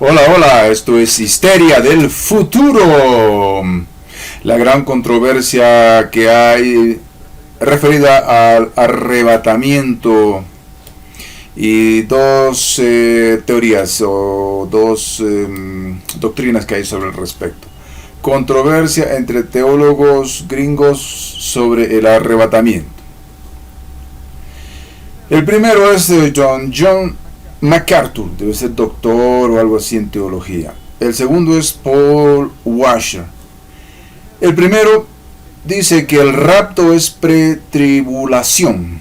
Hola, hola, esto es Histeria del Futuro. La gran controversia que hay referida al arrebatamiento y dos teorías o dos doctrinas que hay sobre el respecto. Controversia entre teólogos gringos sobre el arrebatamiento. El primero es John MacArthur, debe ser doctor o algo así en teología. El segundo es Paul Washer. El primero dice que el rapto es pretribulación.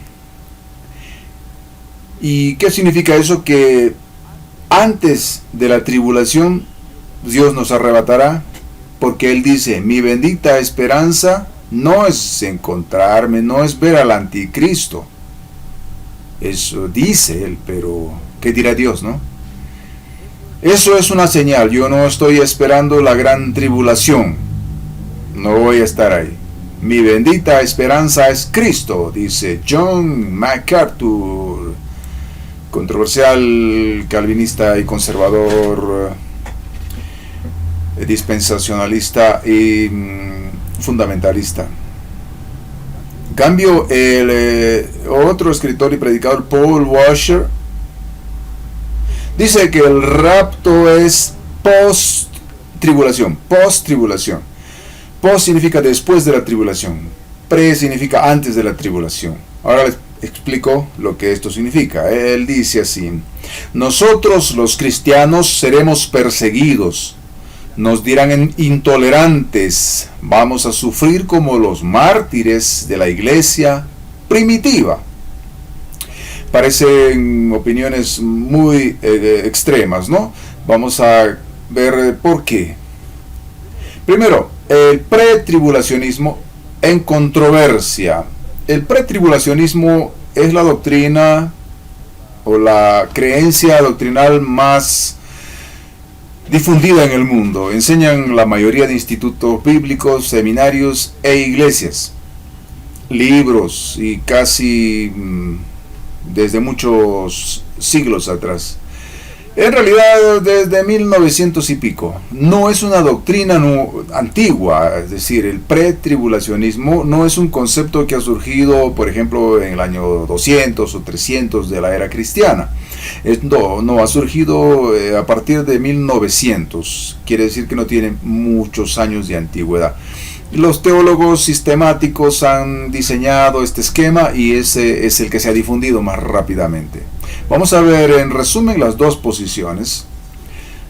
¿Y qué significa eso? Que antes de la tribulación Dios nos arrebatará, porque Él dice, mi bendita esperanza no es encontrarme, no es ver al anticristo. Eso dice Él, pero ¿qué dirá Dios, no? Eso es una señal. Yo no estoy esperando la gran tribulación. No voy a estar ahí. Mi bendita esperanza es Cristo, dice John MacArthur, controversial, calvinista y conservador, dispensacionalista y fundamentalista. En cambio, el otro escritor y predicador, Paul Washer, dice que el rapto es post-tribulación. Post-tribulación. Post significa después de la tribulación. Pre significa antes de la tribulación. Ahora les explico lo que esto significa. Él dice así: nosotros los cristianos seremos perseguidos. Nos dirán intolerantes. Vamos a sufrir como los mártires de la iglesia primitiva. Parecen opiniones muy extremas, ¿no? Vamos a ver por qué. Primero, el pretribulacionismo en controversia. El pretribulacionismo es la doctrina o la creencia doctrinal más difundida en el mundo. Enseñan la mayoría de institutos bíblicos, seminarios e iglesias. Libros y casi desde muchos siglos atrás. En realidad desde 1900 y pico. No es una doctrina antigua, es decir, el pretribulacionismo no es un concepto que ha surgido, por ejemplo, en el año 200 o 300 de la era cristiana. No, ha surgido a partir de 1900, quiere decir que no tiene muchos años de antigüedad. Los teólogos sistemáticos han diseñado este esquema y ese es el que se ha difundido más rápidamente. Vamos a ver en resumen las dos posiciones.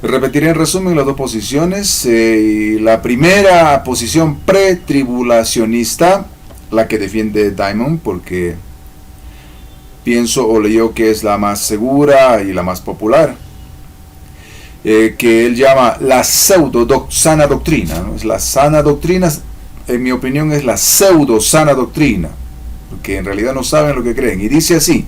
Repetiré en resumen las dos posiciones. La primera posición pretribulacionista, la que defiende Diamond, porque pienso o leyó que es la más segura y la más popular, que él llama la sana doctrina, ¿no? Es la sana doctrina, en mi opinión es la pseudo sana doctrina, porque en realidad no saben lo que creen. Y dice así: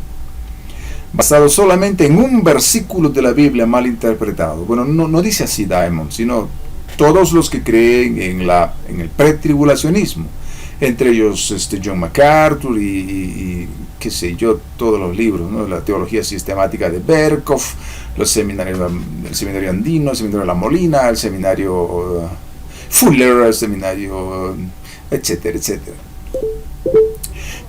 basado solamente en un versículo de la Biblia mal interpretado. Bueno, no dice así Diamond, sino todos los que creen en el pretribulacionismo, entre ellos John MacArthur y qué sé yo, todos los libros, ¿no? La teología sistemática de Berkhoff, el seminario andino, el seminario de La Molina, el seminario Fuller, el seminario etcétera, etcétera.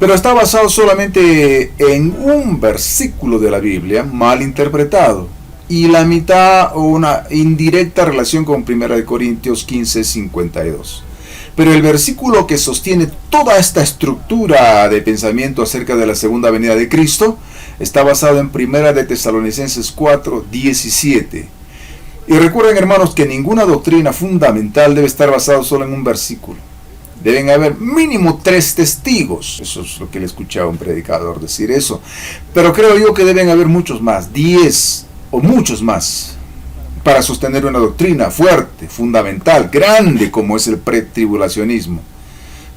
Pero está basado solamente en un versículo de la Biblia mal interpretado y la mitad o una indirecta relación con 1 Corintios 15:52. Pero el versículo que sostiene toda esta estructura de pensamiento acerca de la segunda venida de Cristo está basado en 1 Tesalonicenses 4:17. Y recuerden, hermanos, que ninguna doctrina fundamental debe estar basada solo en un versículo. Deben haber mínimo 3 testigos. Eso es lo que le escuchaba a un predicador decir eso. Pero creo yo que deben haber muchos más, 10 o muchos más, para sostener una doctrina fuerte, fundamental, grande como es el pretribulacionismo.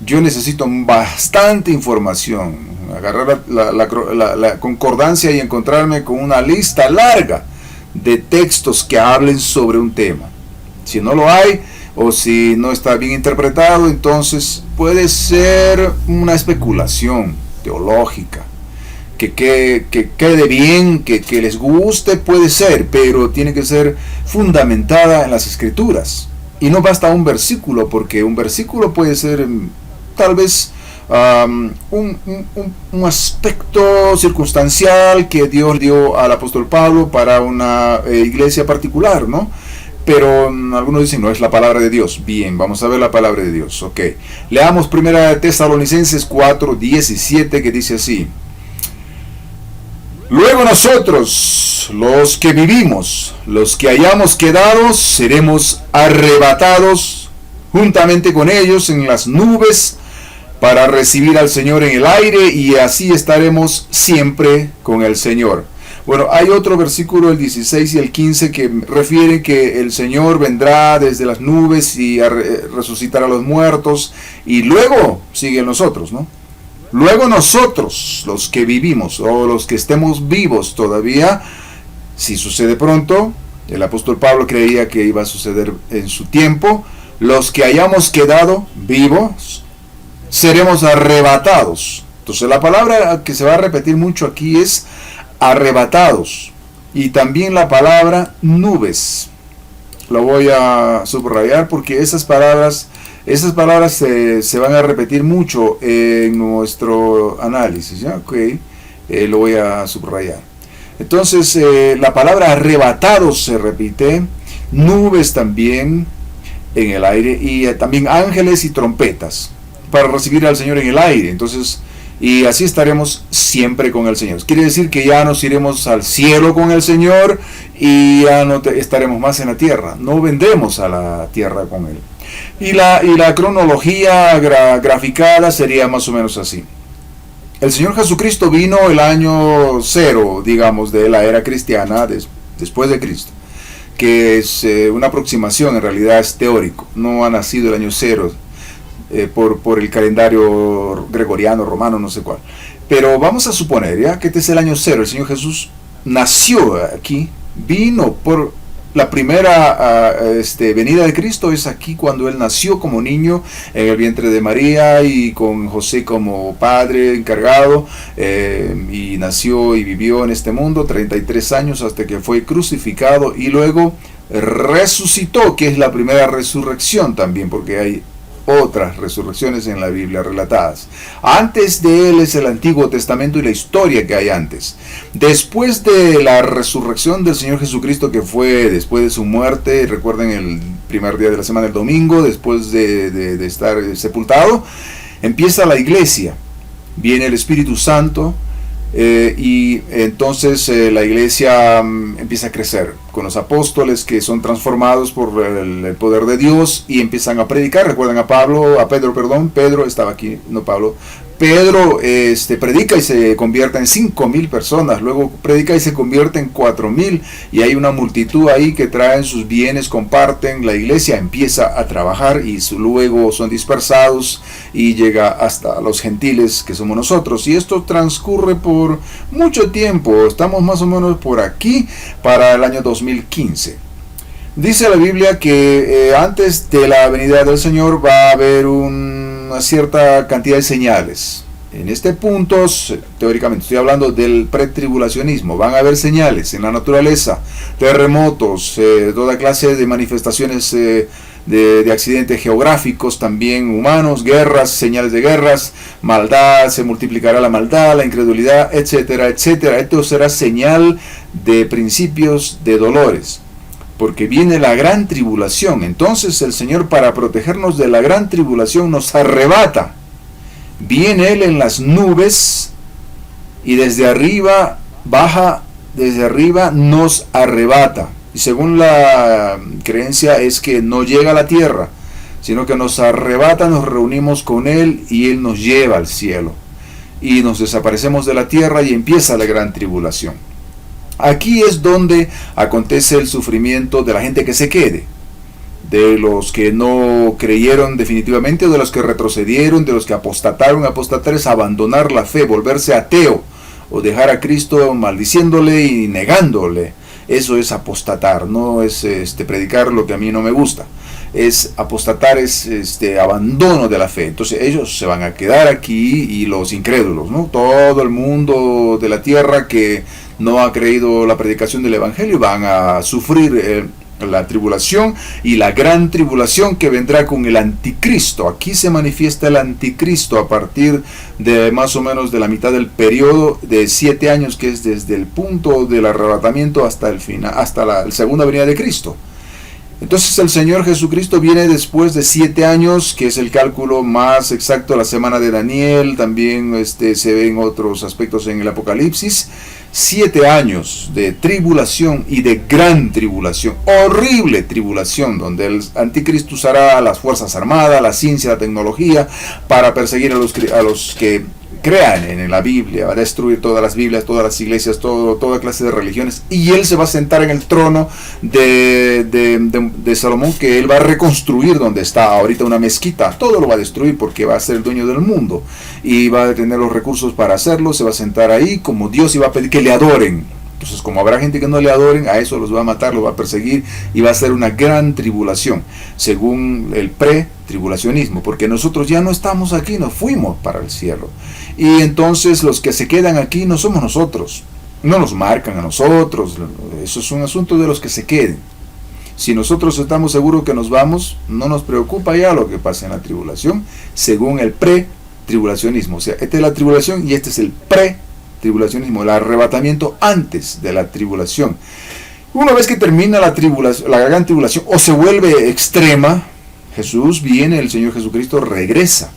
Yo necesito bastante información, agarrar la concordancia y encontrarme con una lista larga de textos que hablen sobre un tema. Si no lo hay, o si no está bien interpretado, entonces puede ser una especulación teológica que quede bien, que les guste, puede ser, pero tiene que ser fundamentada en las Escrituras. Y no basta un versículo, porque un versículo puede ser tal vez un aspecto circunstancial que Dios dio al apóstol Pablo para una iglesia particular, ¿no? Pero algunos dicen, no es la palabra de Dios. Bien, vamos a ver la palabra de Dios. Ok, leamos 1 Tesalonicenses 4:17, que dice así: luego nosotros, los que vivimos, los que hayamos quedado, seremos arrebatados juntamente con ellos en las nubes para recibir al Señor en el aire, y así estaremos siempre con el Señor. Bueno, hay otro versículo, el 16 y el 15, que refieren que el Señor vendrá desde las nubes y resucitará a los muertos, y luego siguen nosotros, ¿no? Luego nosotros, los que vivimos, o los que estemos vivos todavía, si sucede pronto, el apóstol Pablo creía que iba a suceder en su tiempo, los que hayamos quedado vivos, seremos arrebatados. Entonces la palabra que se va a repetir mucho aquí es arrebatados, y también la palabra nubes. Lo voy a subrayar porque esas palabras se van a repetir mucho en nuestro análisis, ¿ya? Okay. Lo voy a subrayar. Entonces la palabra arrebatados se repite, nubes también en el aire, y también ángeles y trompetas para recibir al Señor en el aire. Entonces, y así estaremos siempre con el Señor. Quiere decir que ya nos iremos al cielo con el Señor y ya no estaremos más en la tierra. No vendremos a la tierra con Él. Y la cronología graficada sería más o menos así. El Señor Jesucristo vino el año 0, digamos, de la era cristiana, después de Cristo, que es una aproximación, en realidad es teórico. No ha nacido el año 0. Por el calendario gregoriano, romano, no sé cuál. Pero vamos a suponer ya que este es el año 0. El Señor Jesús nació aquí, vino por la primera venida de Cristo, es aquí cuando Él nació como niño en el vientre de María y con José como padre encargado, y nació y vivió en este mundo 33 años hasta que fue crucificado y luego resucitó, que es la primera resurrección también, porque hay otras resurrecciones en la Biblia relatadas. Antes de Él es el Antiguo Testamento y la historia que hay antes. Después de la resurrección del Señor Jesucristo, que fue después de su muerte, recuerden el primer día de la semana, el domingo, después de estar sepultado, empieza la iglesia, viene el Espíritu Santo, y entonces la iglesia empieza a crecer con los apóstoles que son transformados por el poder de Dios y empiezan a predicar. Recuerdan a Pedro estaba aquí, no Pablo. Pedro predica y se convierte en 5,000 personas, luego predica y se convierte en 4,000, y hay una multitud ahí que traen sus bienes, comparten, la iglesia empieza a trabajar y luego son dispersados y llega hasta los gentiles que somos nosotros, y esto transcurre por mucho tiempo. Estamos más o menos por aquí para el año 2015. Dice la Biblia que antes de la venida del Señor va a haber una cierta cantidad de señales. En este punto, teóricamente, estoy hablando del pretribulacionismo. Van a haber señales en la naturaleza, terremotos, toda clase de manifestaciones de accidentes geográficos, también humanos, guerras, señales de guerras, maldad, se multiplicará la maldad, la incredulidad, etcétera, etcétera. Esto será señal de principios de dolores, porque viene la gran tribulación. Entonces el Señor, para protegernos de la gran tribulación, nos arrebata. Viene Él en las nubes y desde arriba baja, desde arriba nos arrebata. Y según la creencia es que no llega a la tierra, sino que nos arrebata, nos reunimos con Él y Él nos lleva al cielo. Y nos desaparecemos de la tierra y empieza la gran tribulación. Aquí es donde acontece el sufrimiento de la gente que se quede, de los que no creyeron definitivamente, de los que retrocedieron, de los que apostataron. Apostatar es abandonar la fe, volverse ateo, o dejar a Cristo maldiciéndole y negándole. Eso es apostatar, no es predicar lo que a mí no me gusta. es apostatar, es abandono de la fe. Entonces ellos se van a quedar aquí, y los incrédulos, ¿no? Todo el mundo de la tierra que no ha creído la predicación del Evangelio van a sufrir la tribulación, y la gran tribulación que vendrá con el anticristo. Aquí se manifiesta el anticristo a partir de más o menos de la mitad del periodo de 7 años, que es desde el punto del arrebatamiento hasta el final, hasta la segunda venida de Cristo. Entonces el Señor Jesucristo viene después de 7 años, que es el cálculo más exacto de la semana de Daniel. También se ven otros aspectos en el Apocalipsis. 7 años de tribulación, y de gran tribulación, horrible tribulación, donde el anticristo usará a las fuerzas armadas, la ciencia, la tecnología, para perseguir a los que crean en la Biblia. Va a destruir todas las Biblias, todas las iglesias, toda clase de religiones, y él se va a sentar en el trono de Salomón, que él va a reconstruir donde está ahorita una mezquita. Todo lo va a destruir, porque va a ser el dueño del mundo y va a tener los recursos para hacerlo. Se va a sentar ahí como Dios y va a pedir que le adoren. Entonces, como habrá gente que no le adoren, a eso los va a matar, los va a perseguir, y va a ser una gran tribulación, según el pre-tribulacionismo, porque nosotros ya no estamos aquí, nos fuimos para el cielo. Y entonces los que se quedan aquí no somos nosotros, no nos marcan a nosotros, eso es un asunto de los que se queden. Si nosotros estamos seguros que nos vamos, no nos preocupa ya lo que pasa en la tribulación, según el pre-tribulacionismo. O sea, esta es la tribulación y este es el pre-tribulacionismo, el arrebatamiento antes de la tribulación. Una vez que termina la gran tribulación, o se vuelve extrema, Jesús viene, el Señor Jesucristo regresa.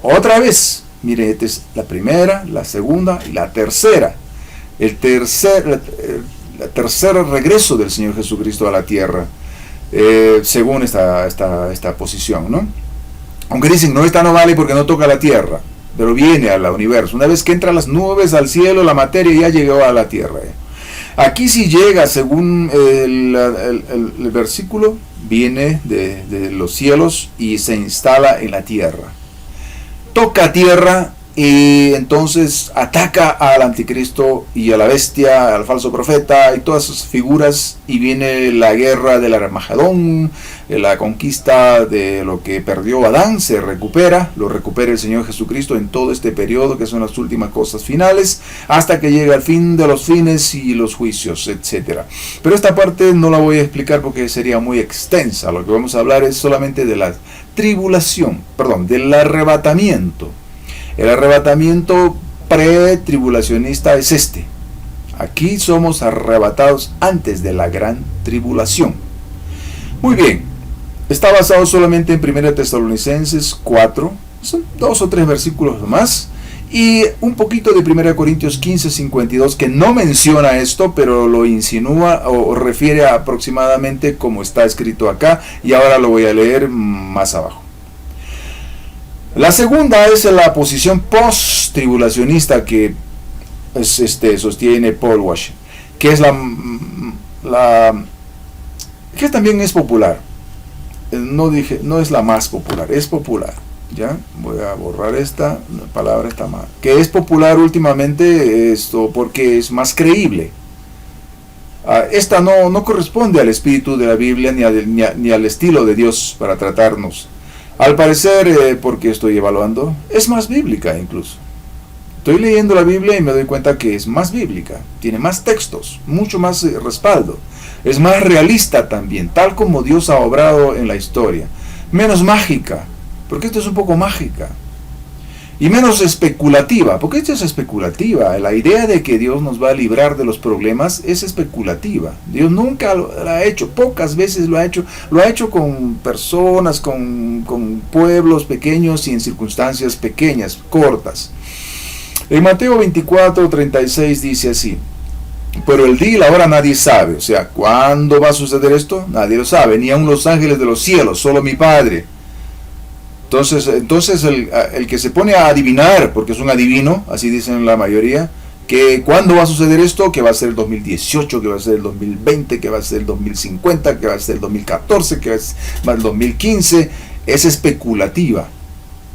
Otra vez, mire, esta es la primera, la segunda y la tercera. El tercer regreso del Señor Jesucristo a la tierra, según esta posición, ¿no? Aunque dicen, no, esta no vale porque no toca la tierra, pero viene al universo. Una vez que entran las nubes al cielo, la materia ya llegó a la tierra. Aquí sí llega, según el versículo, viene de los cielos y se instala en la tierra. Toca tierra, y entonces ataca al anticristo y a la bestia, al falso profeta y todas sus figuras, y viene la guerra del Armagedón, la conquista de lo que perdió Adán. Lo recupera el Señor Jesucristo en todo este periodo, que son las últimas cosas finales, hasta que llega el fin de los fines y los juicios, etc. Pero esta parte no la voy a explicar porque sería muy extensa. Lo que vamos a hablar es solamente de la tribulación, del arrebatamiento. El arrebatamiento pre-tribulacionista es este. Aquí somos arrebatados antes de la gran tribulación. Muy bien, está basado solamente en 1 Tesalonicenses 4, son 2 o 3 versículos más, y un poquito de 1 Corintios 15, 52, que no menciona esto, pero lo insinúa o refiere aproximadamente como está escrito acá, y ahora lo voy a leer más abajo. La segunda es la posición post-tribulacionista que sostiene Paul Washer, que es que también es popular. No es la más popular, es popular. Ya voy a borrar esta palabra, está mal. Que es popular últimamente porque es más creíble. Esta no corresponde al espíritu de la Biblia ni al estilo de Dios para tratarnos. Al parecer, porque estoy evaluando, es más bíblica incluso. Estoy leyendo la Biblia y me doy cuenta que es más bíblica, tiene más textos, mucho más respaldo, es más realista también, tal como Dios ha obrado en la historia, menos mágica, porque esto es un poco mágica, y menos especulativa, porque esto es especulativa. La idea de que Dios nos va a librar de los problemas es especulativa. Dios nunca lo ha hecho, pocas veces lo ha hecho con personas, con pueblos pequeños y en circunstancias pequeñas, cortas. En Mateo 24, 36 dice así: pero el día y la hora nadie sabe. O sea, ¿cuándo va a suceder esto? Nadie lo sabe, ni aun los ángeles de los cielos, solo mi Padre. Entonces el que se pone a adivinar, porque es un adivino, así dicen la mayoría, que cuándo va a suceder esto, que va a ser el 2018, que va a ser el 2020, que va a ser el 2050, que va a ser el 2014, que va a ser el 2015, es especulativa.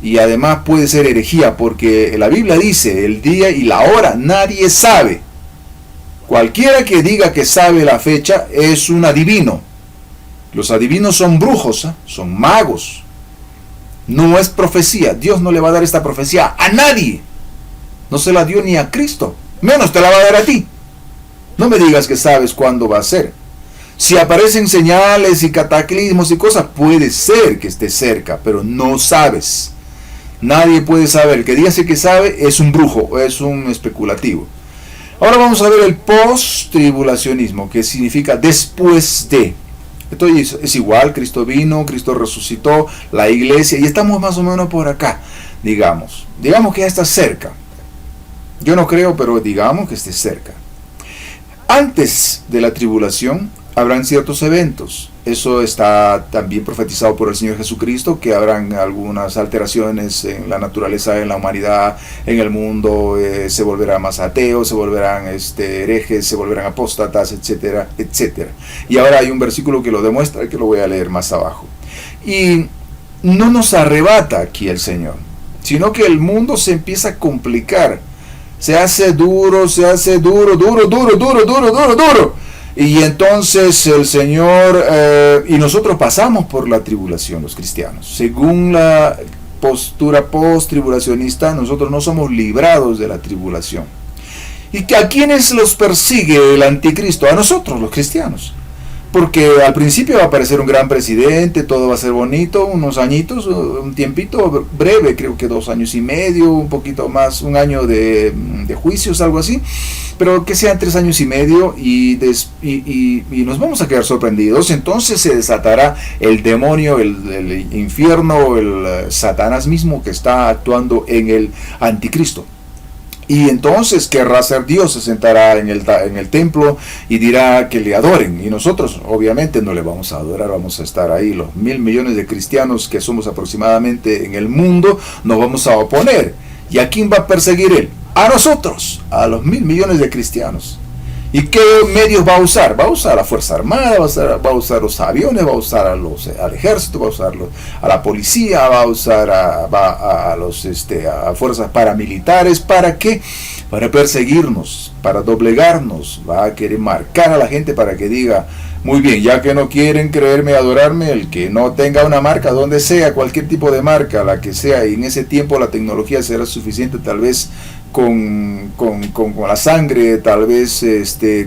Y además puede ser herejía, porque la Biblia dice, el día y la hora nadie sabe. Cualquiera que diga que sabe la fecha es un adivino. Los adivinos son brujos, son magos. No es profecía. Dios no le va a dar esta profecía a nadie. No se la dio ni a Cristo. Menos te la va a dar a ti. No me digas que sabes cuándo va a ser. Si aparecen señales y cataclismos y cosas, puede ser que esté cerca, pero no sabes. Nadie puede saber. El que dice que sabe es un brujo, es un especulativo. Ahora vamos a ver el post-tribulacionismo, que significa después de. Esto es igual, Cristo vino, Cristo resucitó, la iglesia, y estamos más o menos por acá, digamos. Digamos que ya está cerca. Yo no creo, pero digamos que esté cerca. Antes de la tribulación habrán ciertos eventos. Eso está también profetizado por el Señor Jesucristo, que habrán algunas alteraciones en la naturaleza, en la humanidad, en el mundo, se volverán más ateos, se volverán herejes, se volverán apóstatas, etcétera, etcétera. Y ahora hay un versículo que lo demuestra, que lo voy a leer más abajo. Y no nos arrebata aquí el Señor, sino que el mundo se empieza a complicar. Se hace duro, duro. Y entonces el Señor, y nosotros pasamos por la tribulación, los cristianos. Según la postura post-tribulacionista, nosotros no somos librados de la tribulación. ¿Y a quiénes los persigue el anticristo? A nosotros, los cristianos. Porque al principio va a aparecer un gran presidente, todo va a ser bonito, unos añitos, un tiempito breve, creo que 2 años y medio, un poquito más, 1 año de juicios, algo así, pero que sean 3 años y medio y nos vamos a quedar sorprendidos. Entonces se desatará el demonio, el infierno, el Satanás mismo que está actuando en el anticristo. Y entonces querrá ser Dios, se sentará en el templo y dirá que le adoren. Y nosotros obviamente no le vamos a adorar, vamos a estar ahí. Los 1.000 millones de cristianos que somos aproximadamente en el mundo, nos vamos a oponer. ¿Y a quién va a perseguir él? A nosotros, a los 1.000 millones de cristianos. ¿Y qué medios va a usar? Va a usar a la Fuerza Armada, va a usar los aviones, va a usar al ejército, va a usar a la policía, va a usar a fuerzas paramilitares. ¿Para qué? Para perseguirnos, para doblegarnos. Va a querer marcar a la gente para que diga, muy bien, ya que no quieren creerme, adorarme, el que no tenga una marca, donde sea, cualquier tipo de marca, la que sea, y en ese tiempo la tecnología será suficiente, tal vez con la sangre, tal vez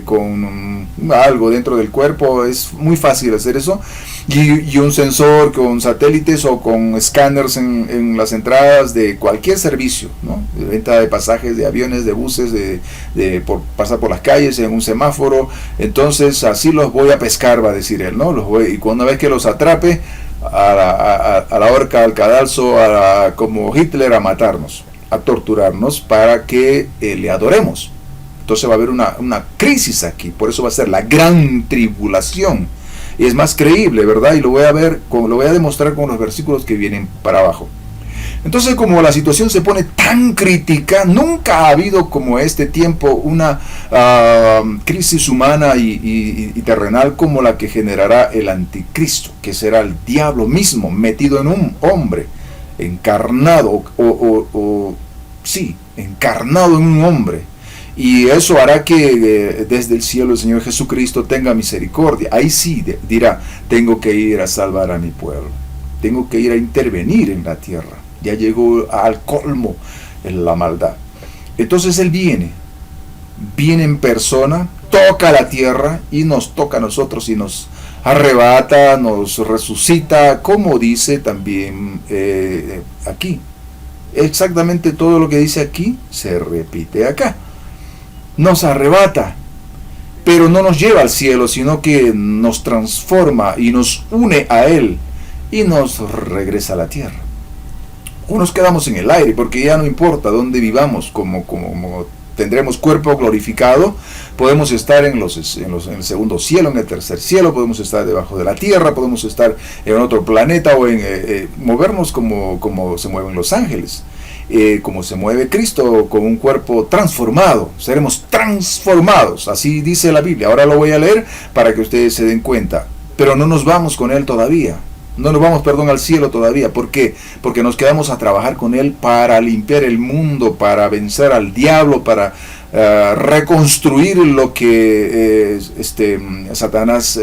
con algo dentro del cuerpo, es muy fácil hacer eso, y un sensor con satélites o con escáneres en las entradas de cualquier servicio, ¿no? De venta de pasajes, de aviones, de buses, por pasar por las calles, en un semáforo. Entonces así los voy a pescar, va a decir él, ¿no? Y cuando vez que los atrape, a la horca, al cadalso, como Hitler, a matarnos, a torturarnos para que le adoremos. Entonces va a haber una crisis aquí, por eso va a ser la gran tribulación, y es más creíble, ¿verdad? Y lo voy a demostrar con los versículos que vienen para abajo. Entonces, como la situación se pone tan crítica, nunca ha habido como este tiempo una crisis humana y terrenal como la que generará el anticristo, que será el diablo mismo metido en un hombre, encarnado, encarnado en un hombre. Y eso hará que desde el cielo el Señor Jesucristo tenga misericordia. Ahí sí dirá, tengo que ir a salvar a mi pueblo, tengo que ir a intervenir en la tierra. Ya llegó al colmo en la maldad. Entonces Él viene en persona, toca la tierra y nos toca a nosotros y nos arrebata, nos resucita, como dice también aquí. Exactamente todo lo que dice aquí se repite acá. Nos arrebata, pero no nos lleva al cielo, sino que nos transforma y nos une a Él y nos regresa a la tierra. O nos quedamos en el aire, porque ya no importa dónde vivamos, como tendremos cuerpo glorificado, podemos estar en el segundo cielo, en el tercer cielo, podemos estar debajo de la tierra, podemos estar en otro planeta o movernos como se mueven los ángeles, como se mueve Cristo, con un cuerpo transformado. Seremos transformados, así dice la Biblia. Ahora lo voy a leer para que ustedes se den cuenta, pero no nos vamos con Él todavía. No nos vamos, al cielo todavía. ¿Por qué? Porque nos quedamos a trabajar con Él para limpiar el mundo, para vencer al diablo, para reconstruir lo que Satanás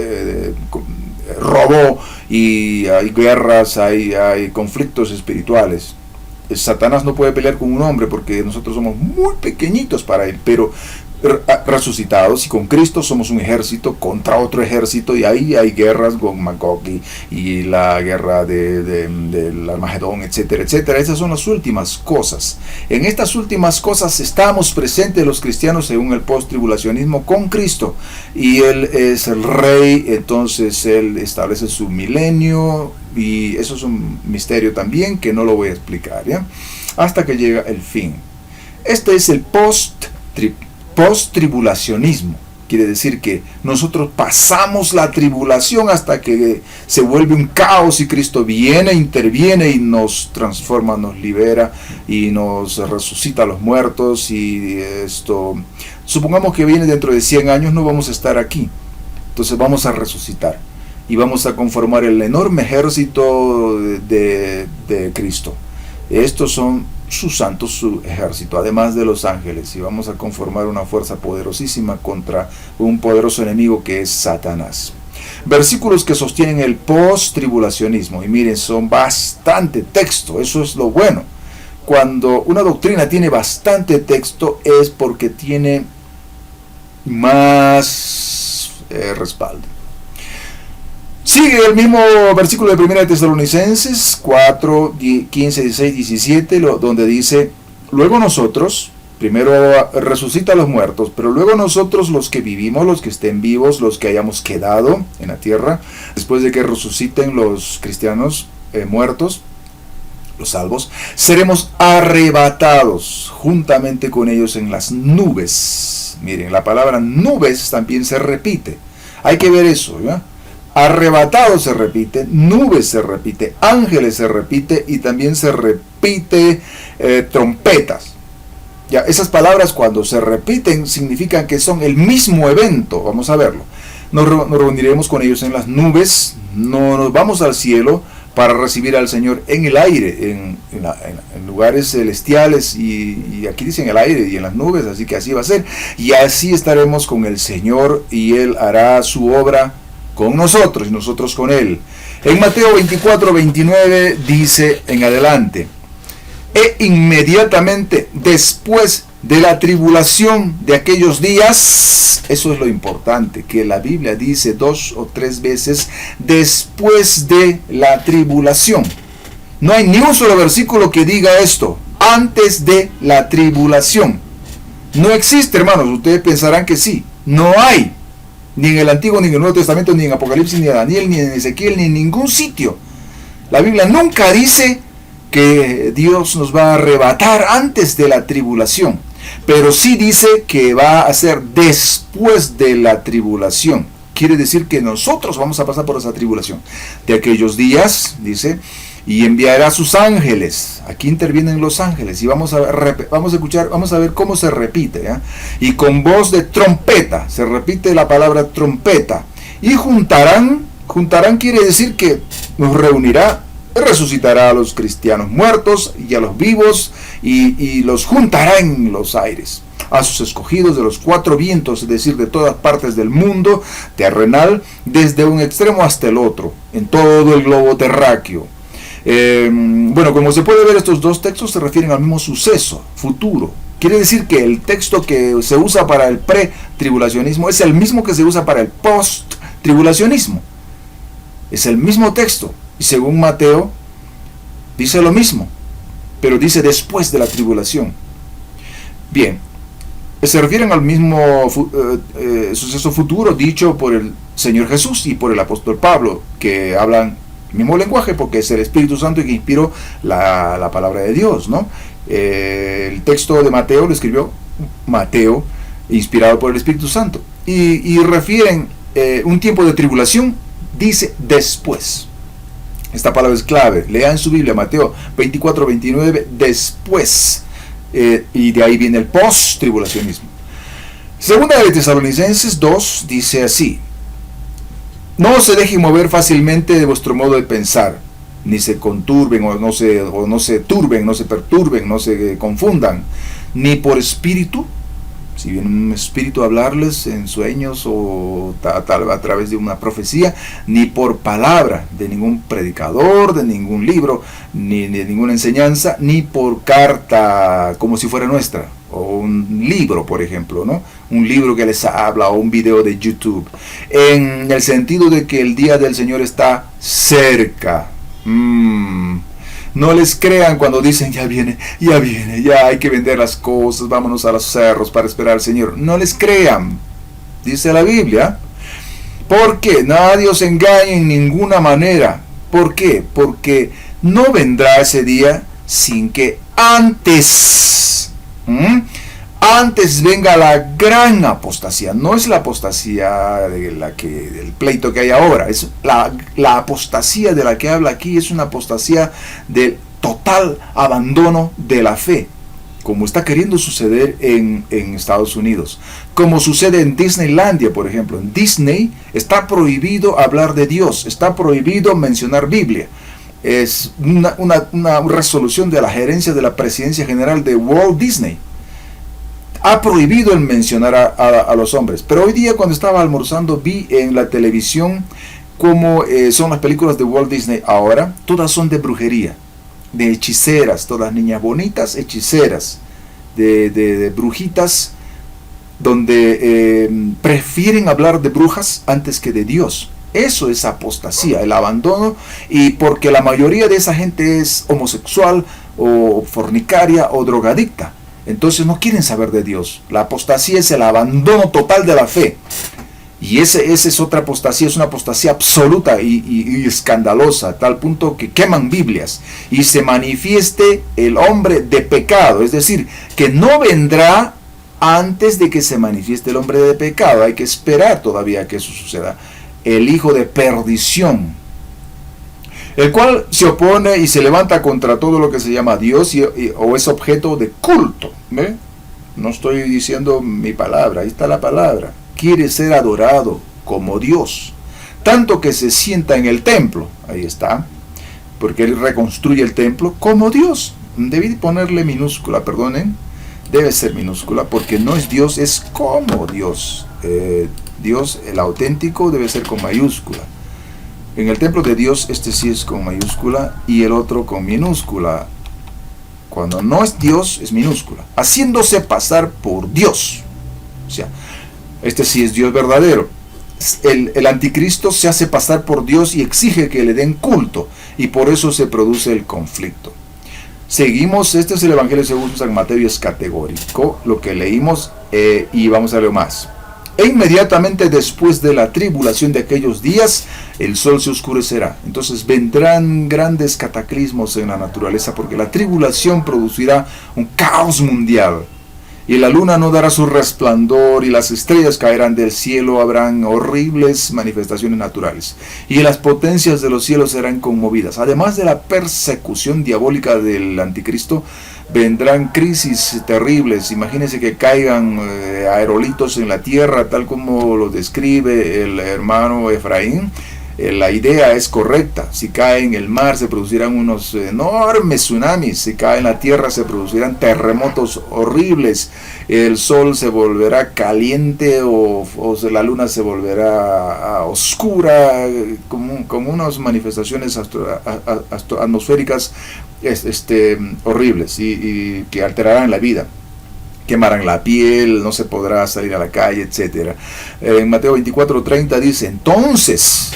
robo y hay guerras, hay conflictos espirituales. Satanás no puede pelear con un hombre porque nosotros somos muy pequeñitos para él, pero resucitados y con Cristo somos un ejército contra otro ejército, y ahí hay guerras, Gog Magog y la guerla del Armagedón, etcétera, etcétera. Esas son las últimas cosas. En estas últimas cosas estamos presentes los cristianos según el post-tribulacionismo con Cristo, y Él es el Rey. Entonces Él establece su milenio, y eso es un misterio también que no lo voy a explicar, ¿ya? Hasta que llega el fin. Este es el post-tribulacionismo. Quiere decir que nosotros pasamos la tribulación hasta que se vuelve un caos y Cristo viene, interviene y nos transforma, nos libera y nos resucita a los muertos. Y esto, supongamos que viene dentro de 100 años, no vamos a estar aquí. Entonces vamos a resucitar y vamos a conformar el enorme ejército de Cristo. Estos son sus santos, su ejército, además de los ángeles, y vamos a conformar una fuerza poderosísima contra un poderoso enemigo que es Satanás. Versículos que sostienen el post-tribulacionismo, y miren, son bastante texto. Eso es lo bueno. Cuando una doctrina tiene bastante texto es porque tiene más respaldo. Sigue el mismo versículo de 1 Tesalonicenses 4, 15, 16, 17, donde dice: luego nosotros, primero resucita a los muertos, pero luego nosotros, los que vivimos, los que estén vivos, los que hayamos quedado en la tierra, después de que resuciten los cristianos muertos, los salvos, seremos arrebatados juntamente con ellos en las nubes. Miren, la palabra nubes también se repite. Hay que ver eso, ¿ya? Arrebatado se repite, nubes se repite, ángeles se repite, y también se repite trompetas. Ya, esas palabras cuando se repiten significan que son el mismo evento. Vamos a verlo. Nos reuniremos con ellos en las nubes, no nos vamos al cielo para recibir al Señor en el aire, en lugares celestiales, y aquí dicen el aire y en las nubes, así que así va a ser. Y así estaremos con el Señor, y Él hará su obra con nosotros y nosotros con Él. En Mateo 24, 29 dice en adelante: e inmediatamente después de la tribulación de aquellos días, eso es lo importante, que la Biblia dice 2 o 3 veces después de la tribulación. No hay ni un solo versículo que diga esto, antes de la tribulación. No existe, hermanos. Ustedes pensarán que sí, no hay. Ni en el Antiguo, ni en el Nuevo Testamento, ni en Apocalipsis, ni en Daniel, ni en Ezequiel, ni en ningún sitio. La Biblia nunca dice que Dios nos va a arrebatar antes de la tribulación, pero sí dice que va a ser después de la tribulación. Quiere decir que nosotros vamos a pasar por esa tribulación. De aquellos días, dice, y enviará a sus ángeles. Aquí intervienen los ángeles, y vamos a ver cómo se repite, ¿ya? Y con voz de trompeta, se repite la palabra trompeta. Y juntarán quiere decir que nos reunirá, resucitará a los cristianos muertos y a los vivos, y los juntará en los aires, a sus escogidos de los 4 vientos, es decir, de todas partes del mundo terrenal, desde un extremo hasta el otro, en todo el globo terráqueo. Bueno, como se puede ver, estos dos textos se refieren al mismo suceso futuro. Quiere decir que el texto que se usa para el pre-tribulacionismo es el mismo que se usa para el post-tribulacionismo. Es el mismo texto, y según Mateo dice lo mismo, pero dice después de la tribulación. Bien, se refieren al mismo suceso futuro dicho por el Señor Jesús y por el apóstol Pablo, que hablan el mismo lenguaje, porque es el Espíritu Santo que inspiró la palabra de Dios, ¿no? El texto de Mateo lo escribió Mateo, inspirado por el Espíritu Santo, y refieren un tiempo de tribulación, dice después. Esta palabra es clave. Lean su Biblia, Mateo 24, 29, después, y de ahí viene el post-tribulacionismo. Segunda de Tesalonicenses 2 dice así: no se dejen mover fácilmente de vuestro modo de pensar, ni se conturben, o no se turben, no se perturben, no se confundan, ni por espíritu, Si viene un espíritu a hablarles en sueños o a través de una profecía, ni por palabra de ningún predicador, de ningún libro, ni de ninguna enseñanza, ni por carta como si fuera nuestra, o un libro, por ejemplo, ¿no? Un libro que les habla o un video de YouTube, en el sentido de que el día del Señor está cerca. No les crean cuando dicen ya viene, ya hay que vender las cosas, vámonos a los cerros para esperar al Señor. No les crean, dice la Biblia. ¿Por qué? Nadie os engañe en ninguna manera. ¿Por qué? Porque no vendrá ese día sin que antes venga la gran apostasía. No es la apostasía del pleito que hay ahora, es la apostasía de la que habla aquí. Es una apostasía del total abandono de la fe, como está queriendo suceder en Estados Unidos, como sucede en Disneylandia, por ejemplo. En Disney está prohibido hablar de Dios, está prohibido mencionar Biblia. Es una resolución de la gerencia de la presidencia general de Walt Disney. Ha prohibido el mencionar a los hombres. Pero hoy día, cuando estaba almorzando, vi en la televisión cómo son las películas de Walt Disney ahora. Todas son de brujería, de hechiceras, todas niñas bonitas, hechiceras, de brujitas, donde prefieren hablar de brujas antes que de Dios. Eso es apostasía, el abandono, y porque la mayoría de esa gente es homosexual o fornicaria o drogadicta. Entonces no quieren saber de Dios. La apostasía es el abandono total de la fe. Y esa es otra apostasía, es una apostasía absoluta y escandalosa, a tal punto que queman Biblias. Y se manifieste el hombre de pecado, es decir, que no vendrá antes de que se manifieste el hombre de pecado. Hay que esperar todavía que eso suceda. El hijo de perdición, el cual se opone y se levanta contra todo lo que se llama Dios o es objeto de culto. ¿Ve? No estoy diciendo mi palabra, ahí está la palabra. Quiere ser adorado como Dios, tanto que se sienta en el templo, ahí está, porque él reconstruye el templo como Dios. Debí ponerle minúscula, perdonen, debe ser minúscula, porque no es Dios, es como Dios. Dios, el auténtico, debe ser con mayúscula. En el templo de Dios, este sí es con mayúscula y el otro con minúscula. Cuando no es Dios, es minúscula. Haciéndose pasar por Dios. O sea, este sí es Dios verdadero. El anticristo se hace pasar por Dios y exige que le den culto. Y por eso se produce el conflicto. Seguimos, este es el Evangelio según San Mateo y es categórico lo que leímos, y vamos a leer más. E inmediatamente después de la tribulación de aquellos días, el sol se oscurecerá. Entonces vendrán grandes cataclismos en la naturaleza, porque la tribulación producirá un caos mundial. Y la luna no dará su resplandor, y las estrellas caerán del cielo, habrán horribles manifestaciones naturales. Y las potencias de los cielos serán conmovidas. Además de la persecución diabólica del anticristo, vendrán crisis terribles. Imagínense que caigan aerolitos en la tierra, tal como lo describe el hermano Efraín. La idea es correcta. Si cae en el mar se producirán unos enormes tsunamis. Si cae en la tierra se producirán terremotos horribles. El sol se volverá caliente o la luna se volverá oscura, con unas manifestaciones atmosféricas horribles y que alterarán la vida. Quemarán la piel, no se podrá salir a la calle, etc. En Mateo 24:30 dice, entonces,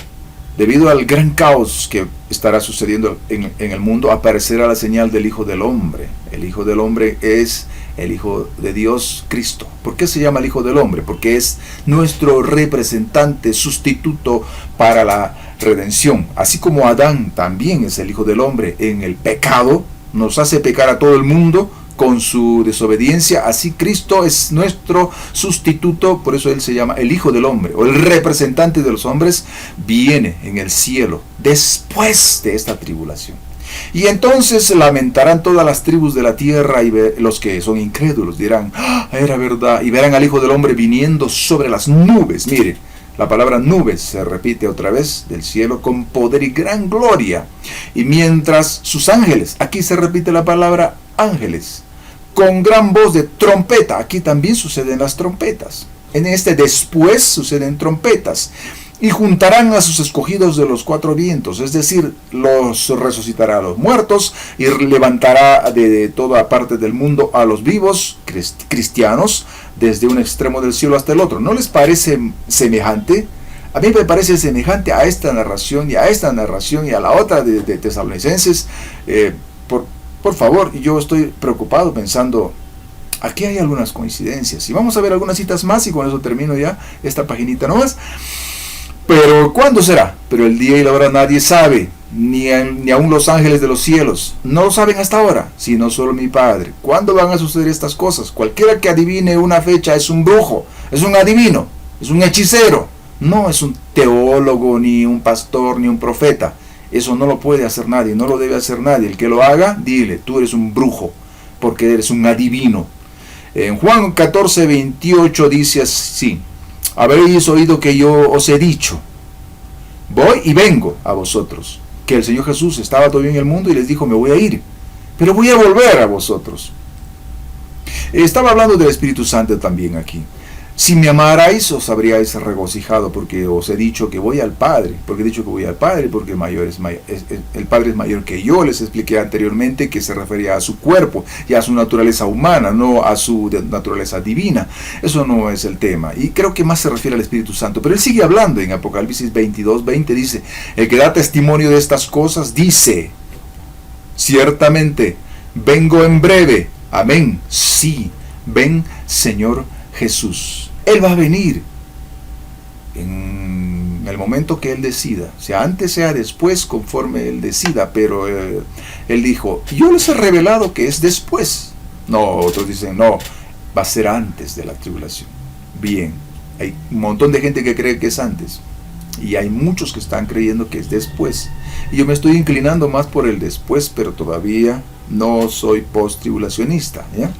debido al gran caos que estará sucediendo en el mundo, aparecerá la señal del Hijo del Hombre. El Hijo del Hombre es el Hijo de Dios, Cristo. ¿Por qué se llama el Hijo del Hombre? Porque es nuestro representante, sustituto para la redención. Así como Adán también es el Hijo del Hombre en el pecado, nos hace pecar a todo el mundo con su desobediencia, así Cristo es nuestro sustituto. Por eso Él se llama el Hijo del Hombre, o el representante de los hombres, viene en el cielo después de esta tribulación. Y entonces lamentarán todas las tribus de la tierra, y los que son incrédulos dirán, era verdad, y verán al Hijo del Hombre viniendo sobre las nubes. Mire, la palabra nubes se repite otra vez, del cielo, con poder y gran gloria. Y mientras sus ángeles, aquí se repite la palabra ángeles, con gran voz de trompeta. Aquí también suceden las trompetas. En este después suceden trompetas. Y juntarán a sus escogidos de los cuatro vientos, es decir, los resucitará a los muertos y levantará de toda parte del mundo a los vivos cristianos, desde un extremo del cielo hasta el otro. ¿No les parece semejante? A mí me parece semejante a esta narración y a a la otra de Tesalonicenses. Por favor, yo estoy preocupado pensando, aquí hay algunas coincidencias. Y vamos a ver algunas citas más y con eso termino ya esta paginita nomás. Pero ¿cuándo será? Pero el día y la hora nadie sabe, ni aun los ángeles de los cielos. No lo saben hasta ahora, sino solo mi Padre. ¿Cuándo van a suceder estas cosas? Cualquiera que adivine una fecha es un brujo, es un adivino, es un hechicero. No es un teólogo, ni un pastor, ni un profeta. Eso no lo puede hacer nadie, no lo debe hacer nadie. El que lo haga, dile, tú eres un brujo, porque eres un adivino. En Juan 14:28 dice así: habréis oído que yo os he dicho, voy y vengo a vosotros. Que el Señor Jesús estaba todavía en el mundo y les dijo, me voy a ir, pero voy a volver a vosotros. Estaba hablando del Espíritu Santo también aquí. Si me amarais, os habríais regocijado, porque os he dicho que voy al Padre. Porque he dicho que voy al Padre, porque el Padre es mayor que yo. Les expliqué anteriormente que se refería a su cuerpo y a su naturaleza humana, no a su naturaleza divina. Eso no es el tema. Y creo que más se refiere al Espíritu Santo. Pero él sigue hablando en Apocalipsis 22:20, dice, el que da testimonio de estas cosas dice, ciertamente, vengo en breve. Amén. Sí, ven, Señor Jesús. Él va a venir en el momento que Él decida, sea antes, sea después, conforme Él decida, pero Él dijo, yo les he revelado que es después. No, otros dicen, no, va a ser antes de la tribulación. Bien, hay un montón de gente que cree que es antes, y hay muchos que están creyendo que es después, y yo me estoy inclinando más por el después, pero todavía no soy post-tribulacionista, ¿ya?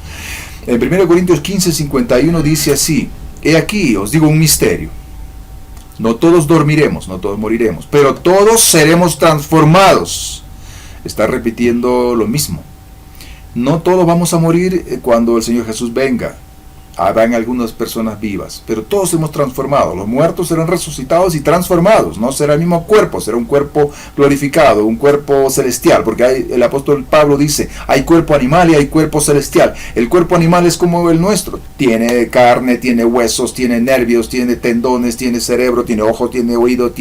En 1 Corintios 15:51 dice así, he aquí, os digo un misterio, no todos dormiremos, no todos moriremos, pero todos seremos transformados. Está repitiendo lo mismo. No todos vamos a morir cuando el Señor Jesús venga. Habrán algunas personas vivas, pero todos seremos transformados. Los muertos serán resucitados y transformados. No será el mismo cuerpo, será un cuerpo glorificado, un cuerpo celestial, porque el apóstol Pablo dice, hay cuerpo animal y hay cuerpo celestial. El cuerpo animal es como el nuestro, tiene carne, tiene huesos, tiene nervios, tiene tendones, tiene cerebro, tiene ojos, tiene oído,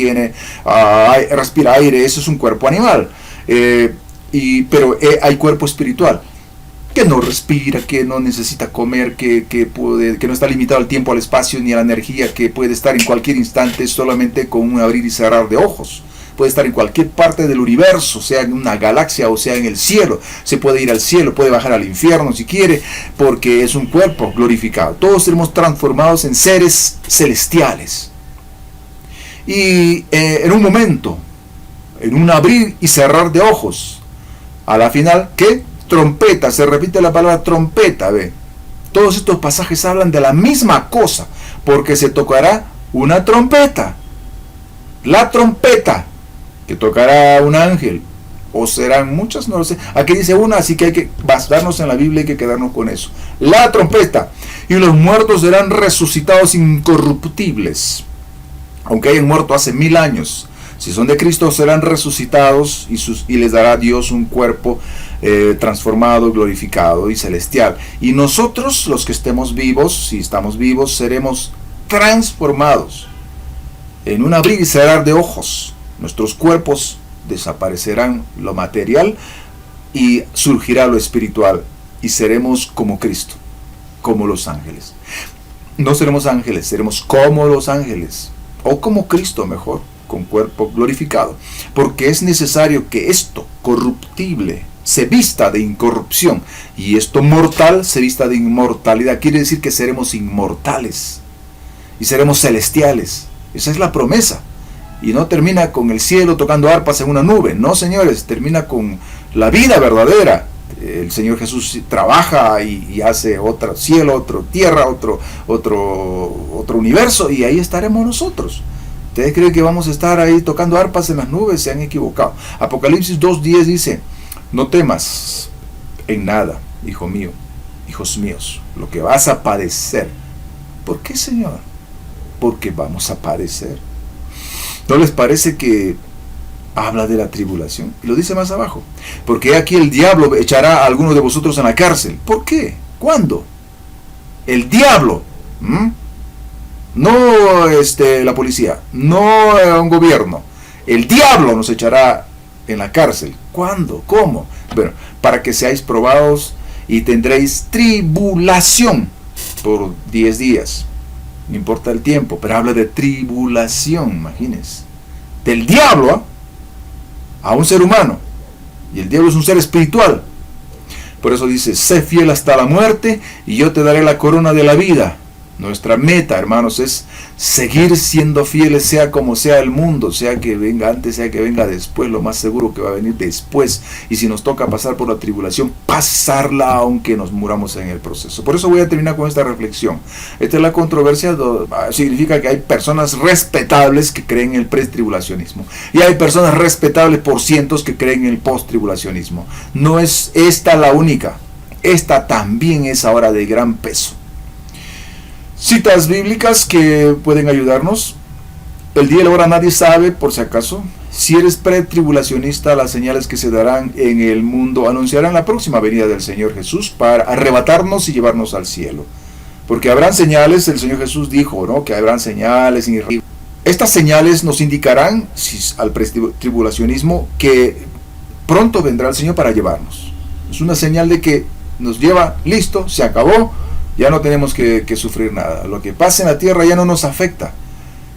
respira aire. Eso es un cuerpo animal. Pero hay cuerpo espiritual, que no respira, que no necesita comer, que no está limitado al tiempo, al espacio ni a la energía, que puede estar en cualquier instante solamente con un abrir y cerrar de ojos. Puede estar en cualquier parte del universo, sea en una galaxia o sea en el cielo. Se puede ir al cielo, puede bajar al infierno si quiere, porque es un cuerpo glorificado. Todos seremos transformados en seres celestiales. Y en un momento, en un abrir y cerrar de ojos, a la final, ¿qué? Trompeta, se repite la palabra trompeta, ¿ve? Todos estos pasajes hablan de la misma cosa, porque se tocará una trompeta. La trompeta que tocará un ángel, o serán muchas, no lo sé. Aquí dice una, así que hay que basarnos en la Biblia, hay que quedarnos con eso. La trompeta, y los muertos serán resucitados incorruptibles, aunque hayan muerto hace 1000 años. Si son de Cristo, serán resucitados y les dará Dios un cuerpo transformado, glorificado y celestial. Y nosotros, los que estemos vivos, si estamos vivos, seremos transformados. En un abrir y cerrar de ojos, nuestros cuerpos desaparecerán lo material y surgirá lo espiritual. Y seremos como Cristo, como los ángeles. No seremos ángeles, seremos como los ángeles. O como Cristo mejor, con cuerpo glorificado, porque es necesario que esto corruptible se vista de incorrupción y esto mortal se vista de inmortalidad. Quiere decir que seremos inmortales y seremos celestiales. Esa es la promesa. Y no termina con el cielo tocando arpas en una nube. No, señores, termina con la vida verdadera. El Señor Jesús trabaja y hace otro cielo, otro tierra, otro universo, y ahí estaremos nosotros. ¿Ustedes creen que vamos a estar ahí tocando arpas en las nubes? Se han equivocado. Apocalipsis 2:10 dice, no temas en nada, hijo mío. hijos míos, lo que vas a padecer. ¿Por qué, Señor? Porque vamos a padecer. ¿No les parece que habla de la tribulación? Y lo dice más abajo. Porque aquí el diablo echará a algunos de vosotros en la cárcel. ¿Por qué? ¿Cuándo? El diablo. No la policía. No un gobierno. El diablo nos echará en la cárcel. ¿Cuándo? ¿Cómo? Bueno, para que seáis probados y tendréis tribulación por 10 días. No importa el tiempo, pero habla de tribulación, imagínense. Del diablo a un ser humano. Y el diablo es un ser espiritual. Por eso dice, sé fiel hasta la muerte y yo te daré la corona de la vida. Nuestra meta, hermanos, es seguir siendo fieles, sea como sea el mundo, sea que venga antes, sea que venga después. Lo más seguro que va a venir después. Y si nos toca pasar por la tribulación, pasarla aunque nos muramos en el proceso. Por eso voy a terminar con esta reflexión. Esta es la controversia. Significa que hay personas respetables que creen en el pretribulacionismo. Y hay personas respetables por cientos que creen en el posttribulacionismo. No es esta la única. Esta también es ahora de gran peso. Citas bíblicas que pueden ayudarnos. El día y la hora nadie sabe, por si acaso. Si eres pretribulacionista, las señales que se darán en el mundo anunciarán la próxima venida del Señor Jesús para arrebatarnos y llevarnos al cielo. Porque habrán señales, el Señor Jesús dijo, ¿no?, que habrán señales en Israel. Estas señales nos indicarán al pretribulacionismo que pronto vendrá el Señor para llevarnos. Es una señal de que nos lleva, listo, se acabó. Ya no tenemos que sufrir nada. Lo que pasa en la tierra ya no nos afecta.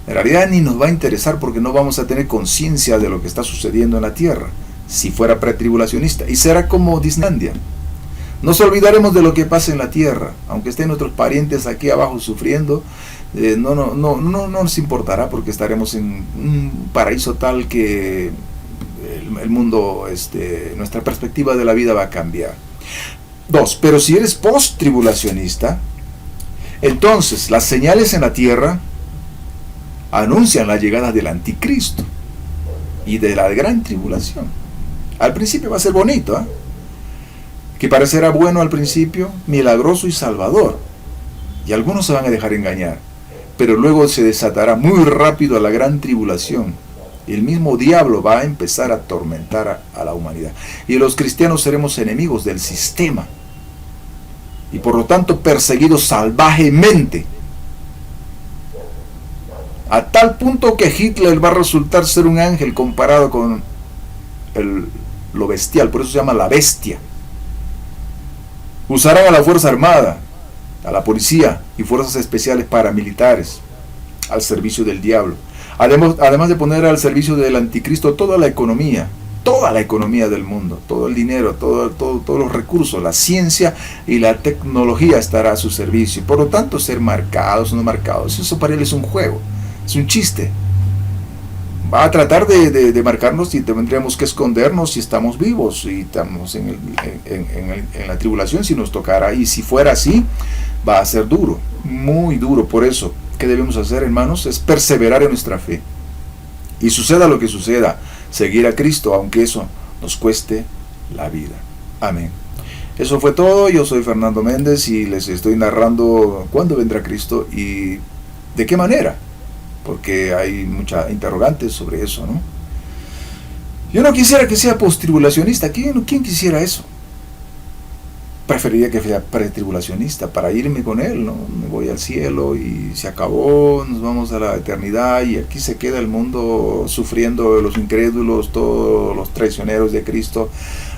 En realidad ni nos va a interesar porque no vamos a tener conciencia de lo que está sucediendo en la tierra si fuera pretribulacionista. Y será como Disneylandia. Nos olvidaremos de lo que pasa en la tierra. Aunque estén nuestros parientes aquí abajo sufriendo, no nos importará porque estaremos en un paraíso tal que el mundo, nuestra perspectiva de la vida va a cambiar. 2. Pero si eres post-tribulacionista, entonces las señales en la tierra anuncian la llegada del anticristo y de la gran tribulación. Al principio va a ser bonito, que parecerá bueno al principio, milagroso y salvador. Y algunos se van a dejar engañar, pero luego se desatará muy rápido la gran tribulación. El mismo diablo va a empezar a atormentar a la humanidad. Y los cristianos seremos enemigos del sistema. Y por lo tanto perseguidos salvajemente. A tal punto que Hitler va a resultar ser un ángel comparado con lo bestial. Por eso se llama la bestia. Usarán a la Fuerza Armada, a la policía y fuerzas especiales paramilitares al servicio del diablo. Además de poner al servicio del anticristo toda la economía del mundo, todo el dinero, todos los recursos, la ciencia y la tecnología estará a su servicio. Por lo tanto, ser marcados o no marcados, eso para él es un juego, es un chiste. Va a tratar de marcarnos y tendremos que escondernos si estamos vivos, si estamos en la tribulación, si nos tocará. Y si fuera así, va a ser duro, muy duro. Por eso, ¿qué debemos hacer, hermanos? Es perseverar en nuestra fe. Y suceda lo que suceda, seguir a Cristo, aunque eso nos cueste la vida. Amén. Eso fue todo. Yo soy Fernando Méndez y les estoy narrando cuándo vendrá Cristo y de qué manera. Porque hay muchas interrogantes sobre eso, ¿no? Yo no quisiera que sea post-tribulacionista. ¿Quién quisiera eso? Preferiría que sea pretribulacionista para irme con él, ¿no? Me voy al cielo y se acabó, nos vamos a la eternidad y aquí se queda el mundo sufriendo, los incrédulos, todos los traicioneros de Cristo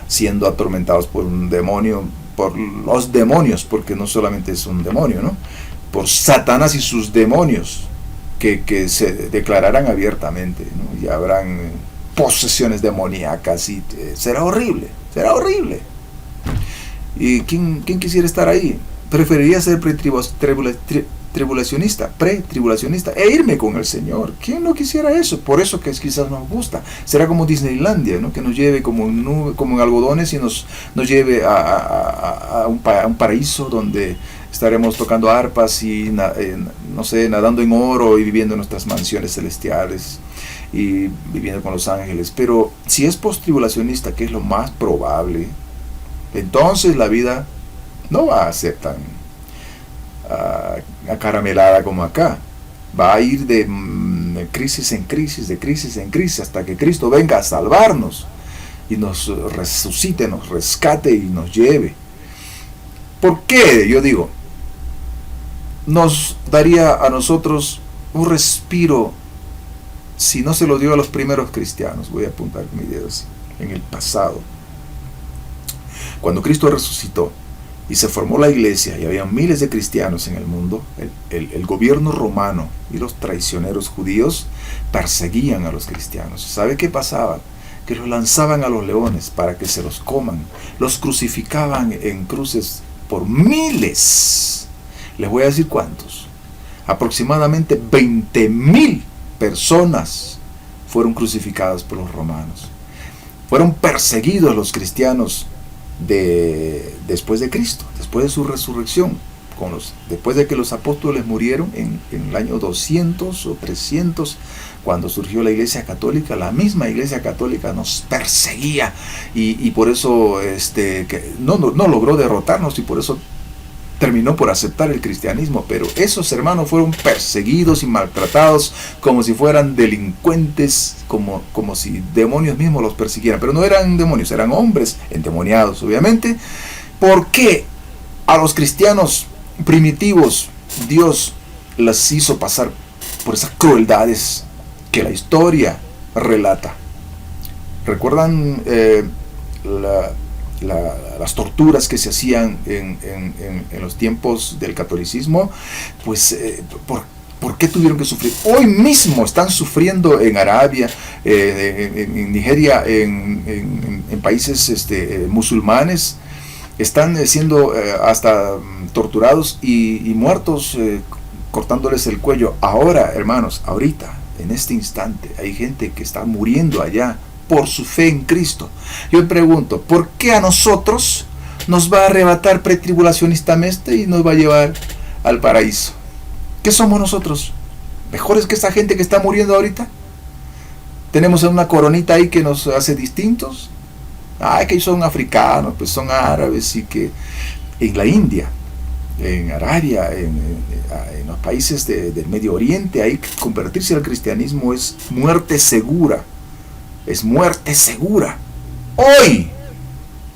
siendo atormentados por un demonio, por los demonios, porque no solamente es un demonio, ¿no? Por Satanás y sus demonios que se declararán abiertamente, ¿no? Y habrán posesiones demoníacas y será horrible, será horrible. ¿Y quién quisiera estar ahí? Preferiría ser pretribulacionista e irme con el Señor. ¿Quién no quisiera eso? Por eso que quizás nos gusta. Será como Disneylandia, ¿no? Que nos lleve como en algodones y nos lleve a un paraíso donde estaremos tocando arpas y nadando en oro y viviendo en nuestras mansiones celestiales y viviendo con los ángeles. Pero si es post-tribulacionista, que es lo más probable, entonces la vida no va a ser tan acaramelada como acá. Va a ir de crisis en crisis, de crisis en crisis, hasta que Cristo venga a salvarnos y nos resucite, nos rescate y nos lleve. ¿Por qué? Yo digo, nos daría a nosotros un respiro si no se lo dio a los primeros cristianos. Voy a apuntar mi dedo así, en el pasado. Cuando Cristo resucitó y se formó la iglesia y había miles de cristianos en el mundo, el gobierno romano y los traicioneros judíos perseguían a los cristianos. ¿Sabe qué pasaba? Que los lanzaban a los leones para que se los coman. Los crucificaban en cruces por miles. Les voy a decir cuántos. Aproximadamente 20,000 personas fueron crucificadas por los romanos. Fueron perseguidos los cristianos después de Cristo, después de su resurrección, después de que los apóstoles murieron en el año 200 o 300, cuando surgió la Iglesia Católica. La misma Iglesia Católica nos perseguía y por eso no logró derrotarnos, y por eso terminó por aceptar el cristianismo. Pero esos hermanos fueron perseguidos y maltratados como si fueran delincuentes, como si demonios mismos los persiguieran. Pero no eran demonios, eran hombres endemoniados, obviamente. ¿Por qué a los cristianos primitivos Dios las hizo pasar por esas crueldades que la historia relata? ¿Recuerdan las torturas que se hacían en los tiempos del catolicismo? Pues ¿por qué tuvieron que sufrir? Hoy mismo están sufriendo en Arabia, en Nigeria, en países musulmanes. Están siendo hasta torturados y muertos, cortándoles el cuello. Ahora, hermanos, ahorita, en este instante, hay gente que está muriendo allá por su fe en Cristo. Yo me pregunto, ¿por qué a nosotros nos va a arrebatar pretribulacionistamente y nos va a llevar al paraíso? ¿Qué somos nosotros? ¿Mejores que esta gente que está muriendo ahorita? ¿Tenemos una coronita ahí que nos hace distintos? Que son africanos, pues son árabes, y que en la India, en Arabia, en los países del Medio Oriente, ahí convertirse al cristianismo es muerte segura. Es muerte segura. Hoy,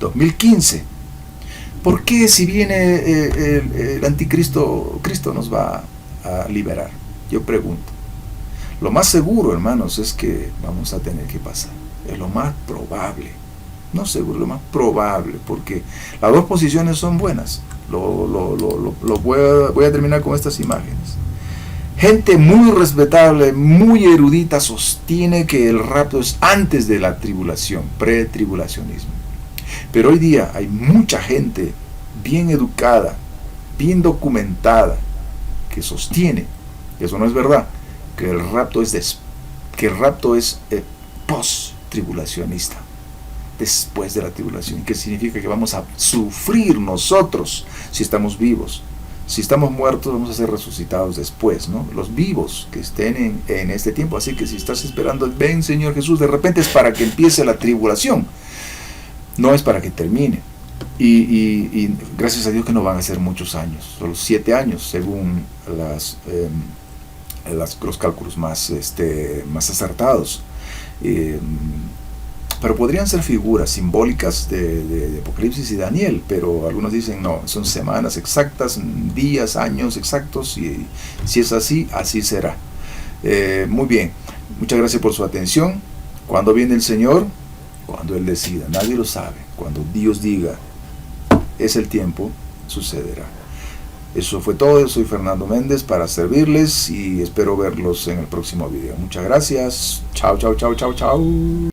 2015. ¿Por qué, si viene el anticristo, Cristo nos va a liberar? Yo pregunto. Lo más seguro, hermanos, es que vamos a tener que pasar. Es lo más probable. No seguro, lo más probable, porque las dos posiciones son buenas. Voy a terminar con estas imágenes. Gente muy respetable, muy erudita, sostiene que el rapto es antes de la tribulación, pretribulacionismo. Pero hoy día hay mucha gente bien educada, bien documentada, que sostiene, que eso no es verdad, que el rapto es post-tribulacionista, después de la tribulación. ¿Y qué significa? Que vamos a sufrir nosotros si estamos vivos. Si estamos muertos, vamos a ser resucitados después, ¿no? Los vivos que estén en este tiempo. Así que si estás esperando, ven Señor Jesús, de repente es para que empiece la tribulación, no es para que termine. Y gracias a Dios que no van a ser muchos años, solo 7 años, según los cálculos más acertados. Pero podrían ser figuras simbólicas de Apocalipsis y Daniel, pero algunos dicen no, son semanas exactas, días, años exactos, y si es así, así será. Muy bien, muchas gracias por su atención. ¿Cuándo viene el Señor? Cuando Él decida, nadie lo sabe. Cuando Dios diga, es el tiempo, sucederá. Eso fue todo. Yo soy Fernando Méndez para servirles y espero verlos en el próximo video. Muchas gracias. Chao, chao, chao, chao, chao.